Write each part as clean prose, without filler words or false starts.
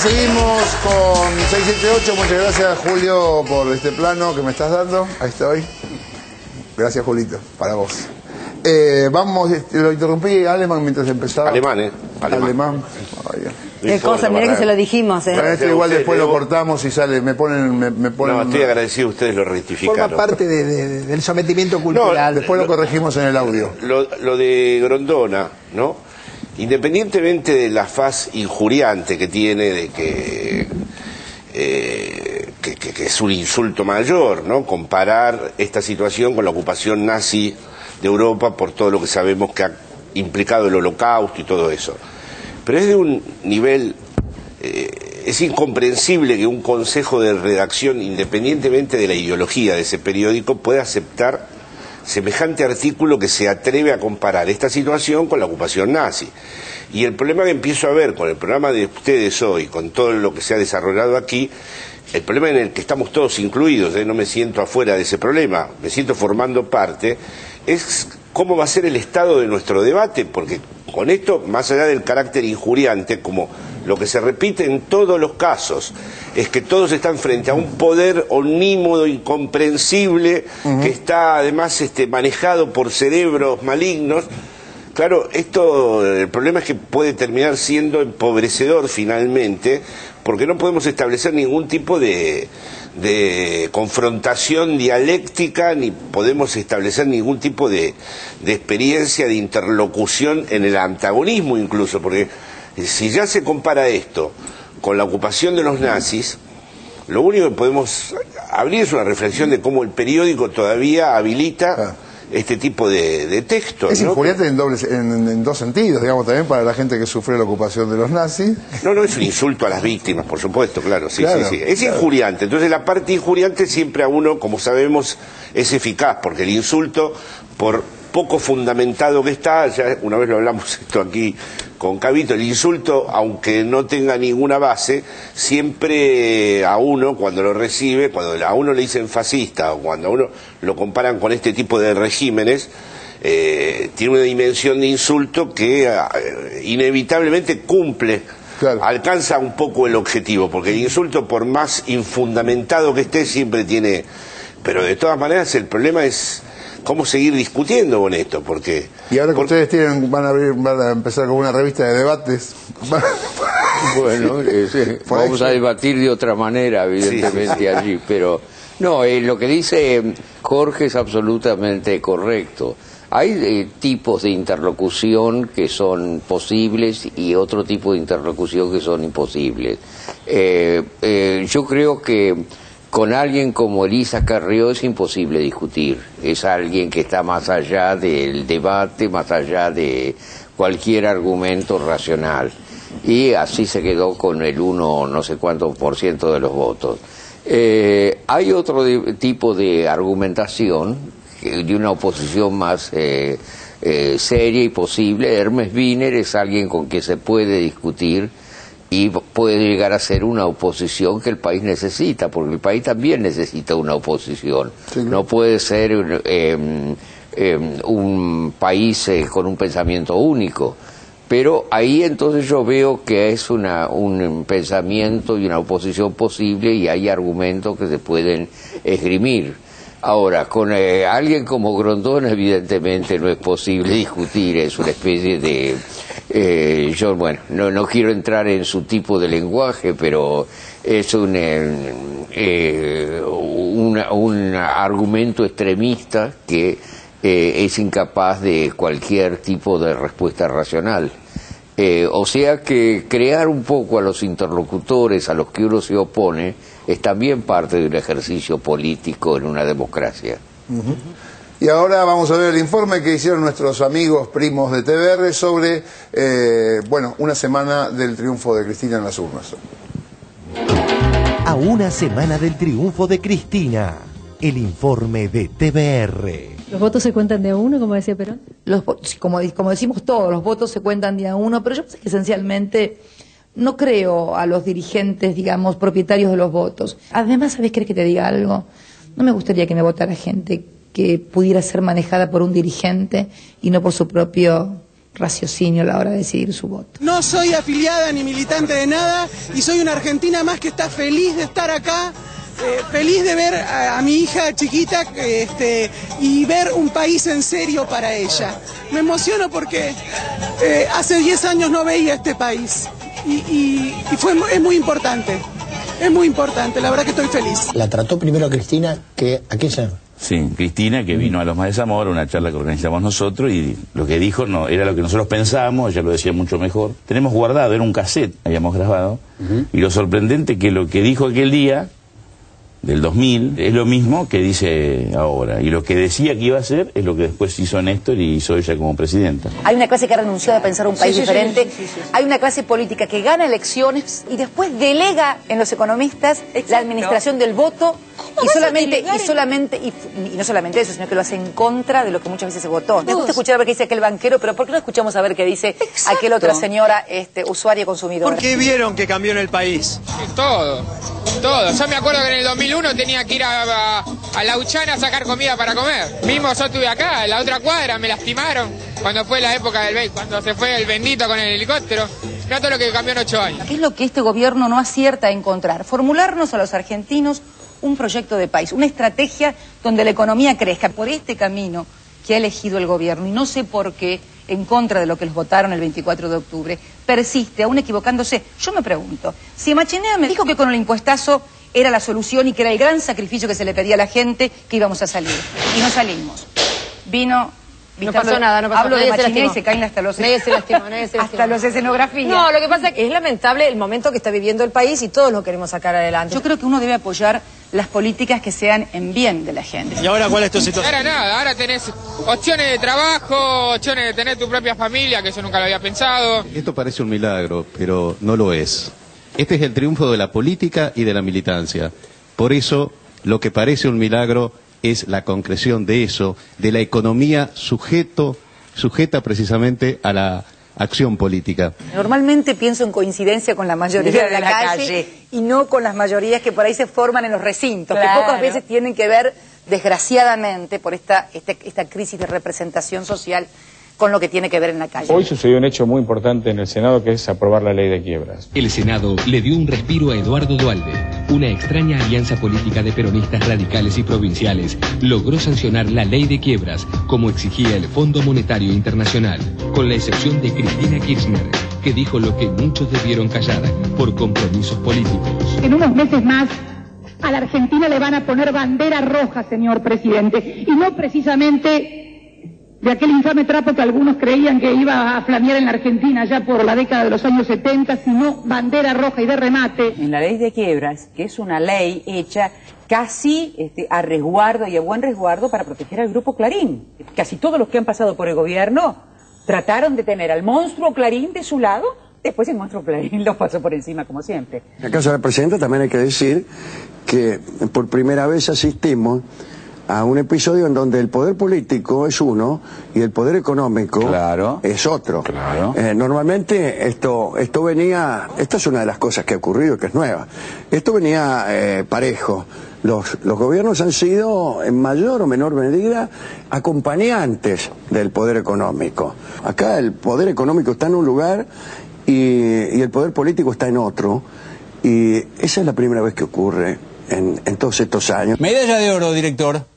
seguimos con 678. Muchas gracias, Julio, por este plano que me estás dando. Ahí estoy. Gracias, Julito, para vos. Vamos, lo interrumpí, Alemán, mientras empezaba. Alemán. Alemán. Qué cosa, mirá que se lo dijimos, Bueno, esto igual después lo cortamos y sale, me ponen... No, estoy agradecido, ustedes lo rectificaron. Forma parte del sometimiento cultural. No, después lo corregimos en el audio. Lo de Grondona, ¿no? Independientemente de la faz injuriante que tiene, de que es un insulto mayor, ¿no? Comparar esta situación con la ocupación nazi de Europa por todo lo que sabemos que ha implicado el Holocausto y todo eso. Pero es de un nivel, es incomprensible que un consejo de redacción, independientemente de la ideología de ese periódico, pueda aceptar semejante artículo que se atreve a comparar esta situación con la ocupación nazi. Y el problema que empiezo a ver con el programa de ustedes hoy, con todo lo que se ha desarrollado aquí, el problema en el que estamos todos incluidos, no me siento afuera de ese problema, me siento formando parte, es cómo va a ser el estado de nuestro debate, porque con esto, más allá del carácter injuriante, como lo que se repite en todos los casos, es que todos están frente a un poder omnímodo, incomprensible, que está además manejado por cerebros malignos. Claro, el problema es que puede terminar siendo empobrecedor finalmente, porque no podemos establecer ningún tipo de confrontación dialéctica, ni podemos establecer ningún tipo de experiencia de interlocución en el antagonismo incluso, porque si ya se compara esto con la ocupación de los nazis, lo único que podemos abrir es una reflexión de cómo el periódico todavía habilita este tipo de textos. Es injuriante en dos sentidos, digamos, también para la gente que sufrió la ocupación de los nazis. No, es un insulto a las víctimas, por supuesto, claro, sí. Es claro. Injuriante. Entonces la parte injuriante siempre a uno, como sabemos, es eficaz, porque el insulto, por poco fundamentado que está, ya una vez lo hablamos esto aquí con Cabito, el insulto, aunque no tenga ninguna base, siempre a uno, cuando lo recibe, cuando a uno le dicen fascista, o cuando a uno lo comparan con este tipo de regímenes, tiene una dimensión de insulto que inevitablemente cumple, alcanza un poco el objetivo, porque el insulto, por más infundamentado que esté, siempre tiene... Pero de todas maneras el problema es cómo seguir discutiendo con esto, porque... Y ahora que ustedes van a empezar con una revista de debates... Bueno, vamos a debatir de otra manera, evidentemente, allí, pero... No, lo que dice Jorge es absolutamente correcto. Hay tipos de interlocución que son posibles y otro tipo de interlocución que son imposibles. Yo creo que con alguien como Elisa Carrió es imposible discutir. Es alguien que está más allá del debate, más allá de cualquier argumento racional. Y así se quedó con el 1 no sé cuánto % de los votos. Hay otro tipo de argumentación, de una oposición más seria y posible. Hermes Wiener es alguien con quien se puede discutir y puede llegar a ser una oposición que el país necesita, porque el país también necesita una oposición. No puede ser un país con un pensamiento único. Pero ahí entonces yo veo que es un pensamiento y una oposición posible, y hay argumentos que se pueden esgrimir. Ahora, con alguien como Grondona evidentemente no es posible discutir, es una especie de... yo, bueno, no quiero entrar en su tipo de lenguaje, pero es un argumento extremista que es incapaz de cualquier tipo de respuesta racional. O sea que crear un poco a los interlocutores a los que uno se opone es también parte de un ejercicio político en una democracia. Y ahora vamos a ver el informe que hicieron nuestros amigos primos de TVR sobre, una semana del triunfo de Cristina en las urnas. A una semana del triunfo de Cristina, el informe de TVR. ¿Los votos se cuentan de a uno, como decía Perón? Como decimos todos, los votos se cuentan de a uno, pero yo pensé que esencialmente no creo a los dirigentes, digamos, propietarios de los votos. Además, ¿sabés qué? Que te diga algo. No me gustaría que me votara gente que pudiera ser manejada por un dirigente y no por su propio raciocinio a la hora de decidir su voto. No soy afiliada ni militante de nada y soy una argentina más que está feliz de estar acá, feliz de ver a mi hija chiquita y ver un país en serio para ella. Me emociono porque hace 10 años no veía este país y es muy importante. Es muy importante, la verdad que estoy feliz. La trató primero a Cristina que a Kirchner. Sí, Cristina, que vino a Los Más de Zamora, una charla que organizamos nosotros, y lo que dijo no era lo que nosotros pensábamos, ella lo decía mucho mejor. Tenemos guardado, era un cassette, habíamos grabado, y lo sorprendente que lo que dijo aquel día, del 2000, es lo mismo que dice ahora, y lo que decía que iba a hacer es lo que después hizo Néstor y hizo ella como presidenta. Hay una clase que ha renunciado a pensar un país diferente, hay una clase política que gana elecciones y después delega en los economistas la administración del voto y no solamente eso, sino que lo hace en contra de lo que muchas veces se votó. Me gusta escuchar a ver qué dice aquel banquero, pero ¿por qué no escuchamos a ver qué dice aquella otra señora usuaria consumidora? ¿Por qué vieron que cambió en el país? Todo. Yo me acuerdo que en el 2001 tenía que ir a La Uchana a sacar comida para comer. Mismo yo estuve acá, en la otra cuadra, me lastimaron cuando fue la época del BEI, cuando se fue el bendito con el helicóptero. Mirá todo lo que cambió en 8 años. ¿Qué es lo que este gobierno no acierta a encontrar? Formularnos a los argentinos un proyecto de país, una estrategia donde la economía crezca por este camino que ha elegido el gobierno, y no sé por qué, en contra de lo que los votaron el 24 de octubre, persiste, aún equivocándose. Yo me pregunto, si Machinea me dijo que con el impuestazo era la solución y que era el gran sacrificio que se le pedía a la gente, que íbamos a salir, y no salimos. No pasó nada, no pasó nada. Hablo de Machinea y se caen hasta los... Nadie se lastimó. Hasta los escenografías. No, lo que pasa es que es lamentable el momento que está viviendo el país y todos lo queremos sacar adelante. Yo creo que uno debe apoyar las políticas que sean en bien de la gente. ¿Y ahora cuál es tu situación? Ahora nada, ahora tenés opciones de trabajo, opciones de tener tu propia familia, que yo nunca lo había pensado. Esto parece un milagro, pero no lo es. Este es el triunfo de la política y de la militancia. Por eso, lo que parece un milagro es la concreción de eso, de la economía sujeta precisamente a la acción política. Normalmente pienso en coincidencia con la mayoría de la calle y no con las mayorías que por ahí se forman en los recintos, que pocas veces tienen que ver, desgraciadamente, por esta crisis de representación social, con lo que tiene que ver en la calle. Hoy sucedió un hecho muy importante en el Senado, que es aprobar la ley de quiebras. El Senado le dio un respiro a Eduardo Duhalde. Una extraña alianza política de peronistas radicales y provinciales logró sancionar la ley de quiebras, como exigía el Fondo Monetario Internacional, con la excepción de Cristina Kirchner, que dijo lo que muchos debieron callar por compromisos políticos. En unos meses más a la Argentina le van a poner bandera roja, señor presidente, y no precisamente de aquel infame trapo que algunos creían que iba a flamear en la Argentina ya por la década de los años 70, sino bandera roja y de remate. En la ley de quiebras, que es una ley hecha casi a resguardo y a buen resguardo para proteger al Grupo Clarín. Casi todos los que han pasado por el gobierno trataron de tener al monstruo Clarín de su lado, después el monstruo Clarín los pasó por encima como siempre. En el caso de la presidenta también hay que decir que por primera vez asistimos a un episodio en donde el poder político es uno y el poder económico es otro. Normalmente esto venía, esta es una de las cosas que ha ocurrido, que es nueva, esto venía parejo. Los gobiernos han sido en mayor o menor medida acompañantes del poder económico. Acá el poder económico está en un lugar y el poder político está en otro, y esa es la primera vez que ocurre en todos estos años. Medalla de oro, director.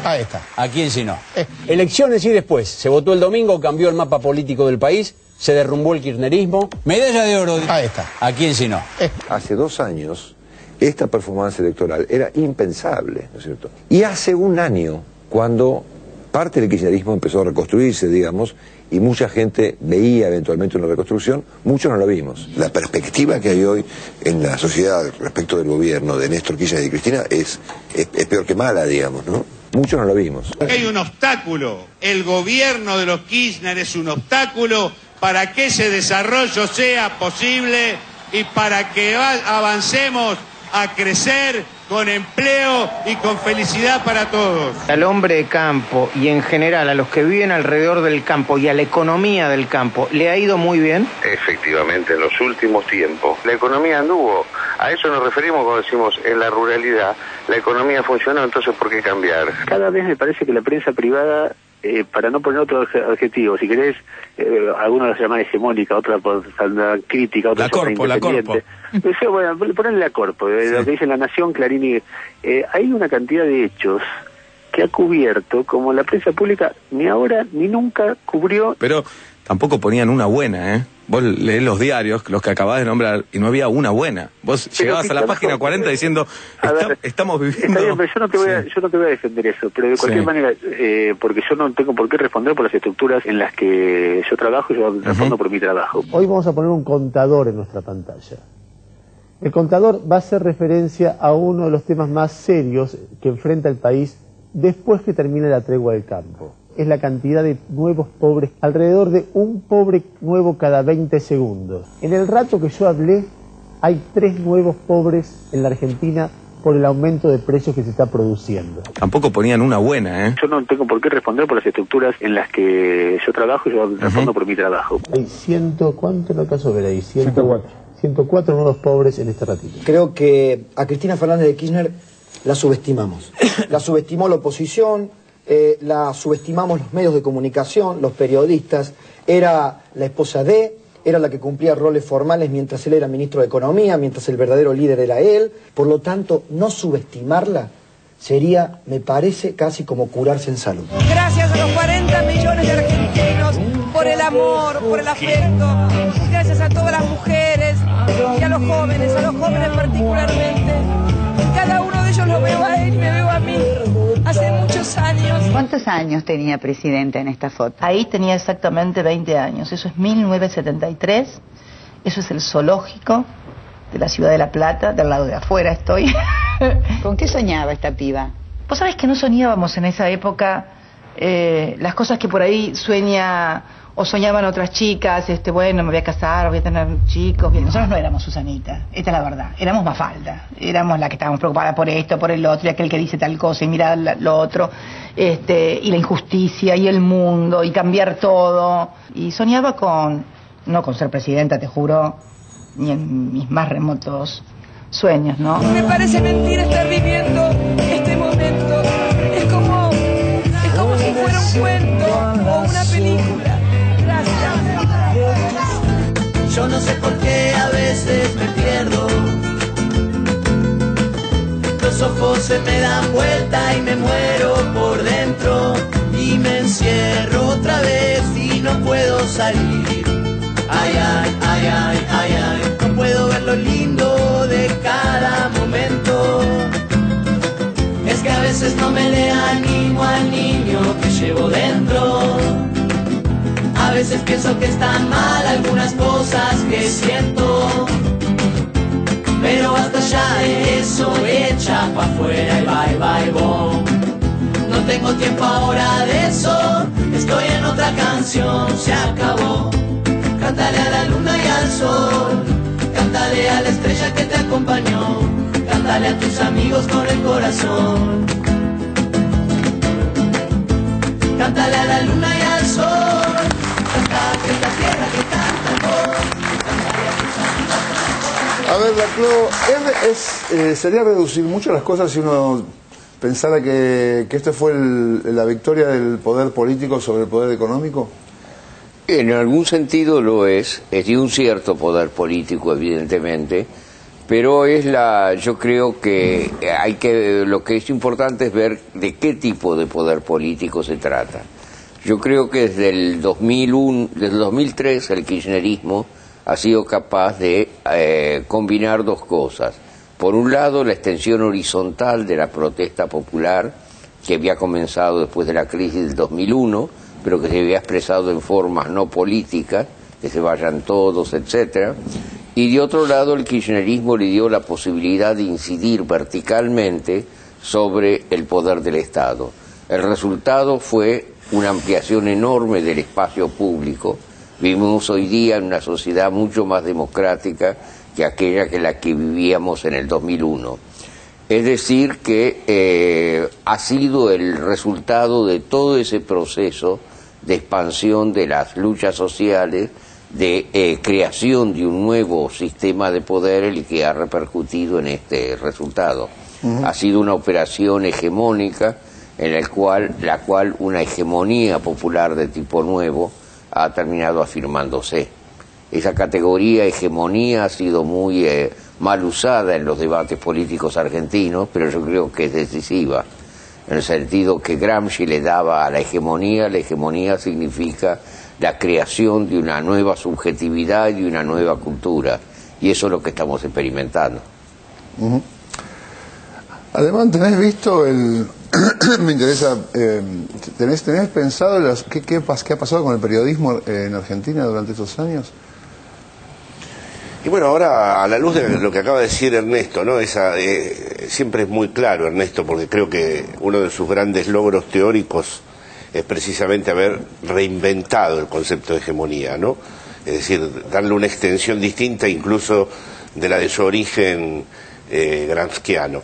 Ahí está. ¿A quién si no? Elecciones y después. Se votó el domingo, cambió el mapa político del país, se derrumbó el kirchnerismo. Medalla de oro. Ahí está. ¿A quién si no? Hace 2 años, esta performance electoral era impensable, ¿no es cierto? Y hace un año, cuando parte del kirchnerismo empezó a reconstruirse, digamos, y mucha gente veía eventualmente una reconstrucción, muchos no lo vimos. La perspectiva que hay hoy en la sociedad respecto del gobierno de Néstor Kirchner y Cristina es peor que mala, digamos, ¿no? Muchos no lo vimos. Hay un obstáculo. El gobierno de los Kirchner es un obstáculo para que ese desarrollo sea posible y para que avancemos a crecer con empleo y con felicidad para todos. Al hombre de campo y en general a los que viven alrededor del campo y a la economía del campo, ¿le ha ido muy bien? Efectivamente, en los últimos tiempos la economía anduvo A eso nos referimos cuando decimos en la ruralidad la economía funcionó, entonces ¿por qué cambiar? Cada vez me parece que la prensa privada, para no poner otro adjetivo, si querés, algunos la llaman hegemónica, otra crítica, otra independiente. Bueno, ponerle la corpo, lo que dice La Nación, Clarín, hay una cantidad de hechos que ha cubierto como la prensa pública ni ahora ni nunca cubrió. Pero tampoco ponían una buena, ¿eh? Vos leés los diarios, los que acabás de nombrar, y no había una buena. Vos llegabas a la página 40 diciendo, estamos viviendo... Está bien, pero yo no te voy a defender eso, pero de cualquier manera, porque yo no tengo por qué responder por las estructuras en las que yo trabajo, yo respondo por mi trabajo. Hoy vamos a poner un contador en nuestra pantalla. El contador va a hacer referencia a uno de los temas más serios que enfrenta el país después que termine la tregua del campo. Es la cantidad de nuevos pobres, alrededor de un pobre nuevo cada 20 segundos. En el rato que yo hablé, hay 3 nuevos pobres en la Argentina por el aumento de precios que se está produciendo. Tampoco ponían una buena, ¿eh? Yo no tengo por qué responder por las estructuras en las que yo trabajo, yo respondo por mi trabajo. Hay ¿cuánto no alcanzo a ver ahí? 104 nuevos pobres en este ratito. Creo que a Cristina Fernández de Kirchner la subestimamos. La subestimó la oposición, la subestimamos los medios de comunicación, los periodistas. Era la esposa era la que cumplía roles formales mientras él era ministro de Economía, mientras el verdadero líder era él. Por lo tanto, no subestimarla sería, me parece, casi como curarse en salud. Gracias a los 40 millones de argentinos por el amor, por el afecto. Gracias a todas las mujeres y a los jóvenes particularmente. En cada uno de ellos lo veo a él y me veo a mí. Hace muchos años. ¿Cuántos años tenía presidente en esta foto? Ahí tenía exactamente 20 años. Eso es 1973. Eso es el zoológico de la ciudad de La Plata. Del lado de afuera estoy. ¿Con qué soñaba esta piba? Vos sabés que no soñábamos en esa época las cosas que por ahí sueña o soñaban otras chicas, bueno, me voy a casar, voy a tener chicos. Bien, nosotros no éramos Susanita, esta es la verdad. Éramos Mafalda, éramos la que estábamos preocupada por esto, por el otro, y aquel que dice tal cosa y mira lo otro, y la injusticia y el mundo y cambiar todo. Y soñaba no con ser presidenta, te juro, ni en mis más remotos sueños, ¿no? Me parece mentira estar viviendo este momento. Es como si fuera un cuento o una película. Yo no sé por qué a veces me pierdo. Los ojos se me dan vuelta y me muero por dentro. Y me encierro otra vez y no puedo salir. Ay, ay, ay, ay, ay, ay. No puedo ver lo lindo de cada momento. Es que a veces no me le animo al niño que llevo dentro. A veces pienso que están mal algunas cosas que siento, pero basta ya de eso, echa pa' afuera y bye bye bom. No tengo tiempo ahora de eso, estoy en otra canción, se acabó. Cántale a la luna y al sol, cántale a la estrella que te acompañó, cántale a tus amigos con el corazón. Cántale a la luna y al sol. A ver, Laclau, sería reducir mucho las cosas si uno pensara que esta fue la victoria del poder político sobre el poder económico. En algún sentido lo es de un cierto poder político, evidentemente, pero yo creo que lo que es importante es ver de qué tipo de poder político se trata. Yo creo que desde el 2003 el kirchnerismo ha sido capaz de combinar dos cosas. Por un lado, la extensión horizontal de la protesta popular, que había comenzado después de la crisis del 2001, pero que se había expresado en formas no políticas, que se vayan todos, etcétera. Y de otro lado, el kirchnerismo le dio la posibilidad de incidir verticalmente sobre el poder del Estado. El resultado fue una ampliación enorme del espacio público. Vivimos hoy día en una sociedad mucho más democrática que aquella que la que vivíamos en el 2001. Es decir, que ha sido el resultado de todo ese proceso de expansión de las luchas sociales de creación de un nuevo sistema de poder el que ha repercutido en este resultado. Ha sido una operación hegemónica en la cual una hegemonía popular de tipo nuevo ha terminado afirmándose. Esa categoría hegemonía ha sido muy mal usada en los debates políticos argentinos, pero yo creo que es decisiva, en el sentido que Gramsci le daba a la hegemonía significa la creación de una nueva subjetividad y una nueva cultura, y eso es lo que estamos experimentando. Además, ¿tenés visto me interesa, ¿tenés pensado qué ha pasado con el periodismo en Argentina durante estos años? Y bueno, ahora a la luz de lo que acaba de decir Ernesto, ¿no? Siempre es muy claro Ernesto, porque creo que uno de sus grandes logros teóricos es precisamente haber reinventado el concepto de hegemonía, ¿no? Es decir, darle una extensión distinta incluso de la de su origen gramsciano.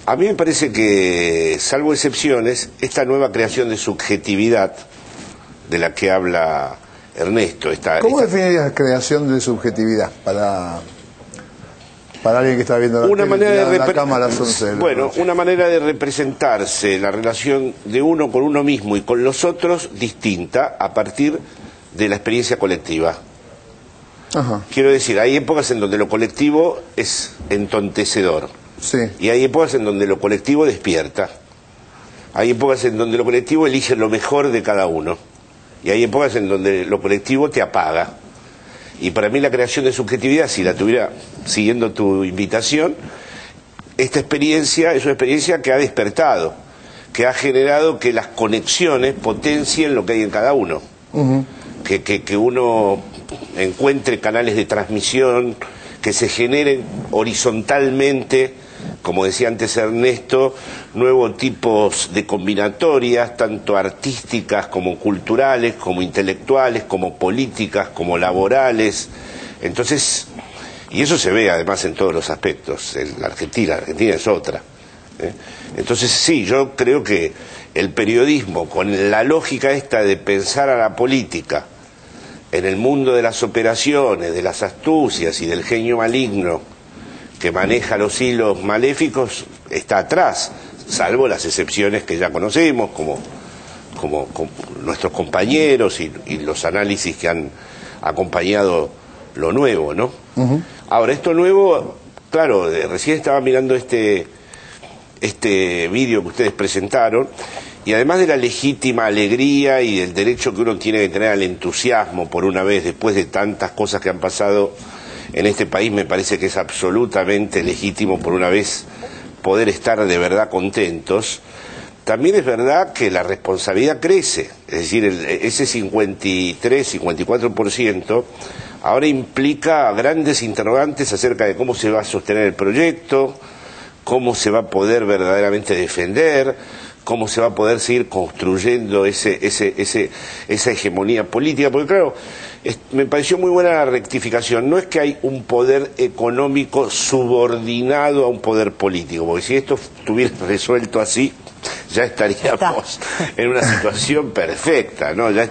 A mí me parece que, salvo excepciones, esta nueva creación de subjetividad de la que habla Ernesto... ¿Cómo definirías creación de subjetividad para alguien que está viendo la cámara a las 11 de la noche? Una manera de representarse la relación de uno con uno mismo y con los otros distinta a partir de la experiencia colectiva. Quiero decir, hay épocas en donde lo colectivo es entontecedor. Sí. Y hay épocas en donde lo colectivo despierta. Hay épocas en donde lo colectivo elige lo mejor de cada uno. Y hay épocas en donde lo colectivo te apaga. Y para mí la creación de subjetividad, si la tuviera siguiendo tu invitación, esta experiencia es una experiencia que ha despertado, que ha generado que las conexiones potencien lo que hay en cada uno. Que uno encuentre canales de transmisión, que se generen horizontalmente, como decía antes Ernesto, nuevos tipos de combinatorias, tanto artísticas como culturales, como intelectuales, como políticas, como laborales. Entonces, y eso se ve además en todos los aspectos. La Argentina es otra. Entonces sí, yo creo que el periodismo, con la lógica esta de pensar a la política en el mundo de las operaciones, de las astucias y del genio maligno que maneja los hilos maléficos, está atrás, salvo las excepciones que ya conocemos, como nuestros compañeros y los análisis que han acompañado lo nuevo, ¿no? Ahora, esto nuevo, claro, recién estaba mirando este vídeo que ustedes presentaron, y además de la legítima alegría y del derecho que uno tiene que tener al entusiasmo por una vez, después de tantas cosas que han pasado en este país, me parece que es absolutamente legítimo por una vez poder estar de verdad contentos. También es verdad que la responsabilidad crece, es decir, ese 53-54% ahora implica grandes interrogantes acerca de cómo se va a sostener el proyecto, cómo se va a poder verdaderamente defender, cómo se va a poder seguir construyendo esa hegemonía política, porque claro, me pareció muy buena la rectificación. No es que hay un poder económico subordinado a un poder político, porque si esto estuviera resuelto así, ya estaríamos en una situación perfecta, ¿no? Ya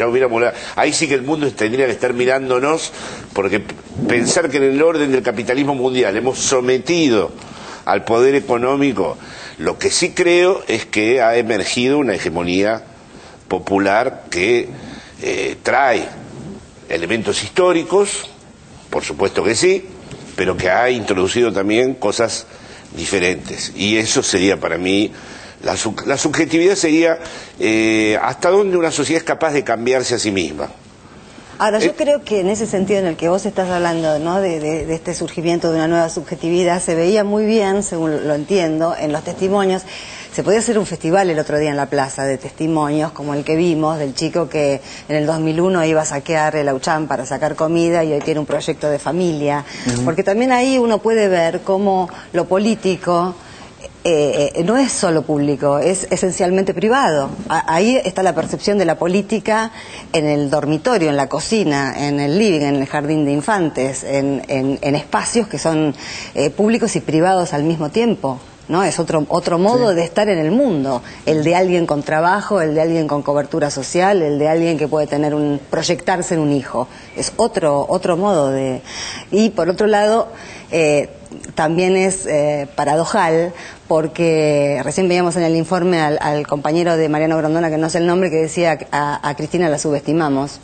hubiéramos... Ahí sí que el mundo tendría que estar mirándonos, porque pensar que en el orden del capitalismo mundial hemos sometido al poder económico, lo que sí creo es que ha emergido una hegemonía popular que trae elementos históricos, por supuesto que sí, pero que ha introducido también cosas diferentes. Y eso sería para mí, la subjetividad sería hasta dónde una sociedad es capaz de cambiarse a sí misma. Ahora, yo creo que en ese sentido en el que vos estás hablando, ¿no?, de este surgimiento de una nueva subjetividad, se veía muy bien, según lo entiendo, en los testimonios. Se podía hacer un festival el otro día en la plaza de testimonios, como el que vimos, del chico que en el 2001 iba a saquear el Auchan para sacar comida y hoy tiene un proyecto de familia. Porque también ahí uno puede ver cómo lo político... no es solo público, es esencialmente privado. Ahí está la percepción de la política en el dormitorio, en la cocina, en el living, en el jardín de infantes, en espacios que son públicos y privados al mismo tiempo. ¿no? Es otro modo de estar en el mundo, el de alguien con trabajo, el de alguien con cobertura social, el de alguien que puede tener proyectarse en un hijo. Es otro modo de... Y por otro lado, también es paradojal, porque recién veíamos en el informe al compañero de Mariano Grondona, que no sé el nombre, que decía a Cristina la subestimamos.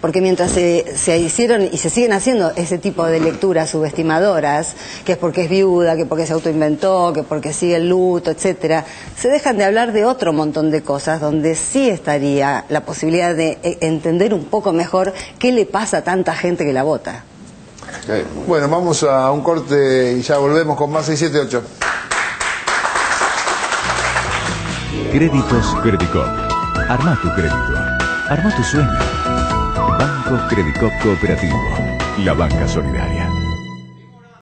Porque mientras se hicieron y se siguen haciendo ese tipo de lecturas subestimadoras, que es porque es viuda, que porque se autoinventó, que porque sigue el luto, etcétera, se dejan de hablar de otro montón de cosas donde sí estaría la posibilidad de entender un poco mejor qué le pasa a tanta gente que la vota. Bueno, vamos a un corte y ya volvemos con más 678. Créditos Credicop. Arma tu crédito. Arma tu sueño. Banco Credicop Cooperativo. La banca solidaria.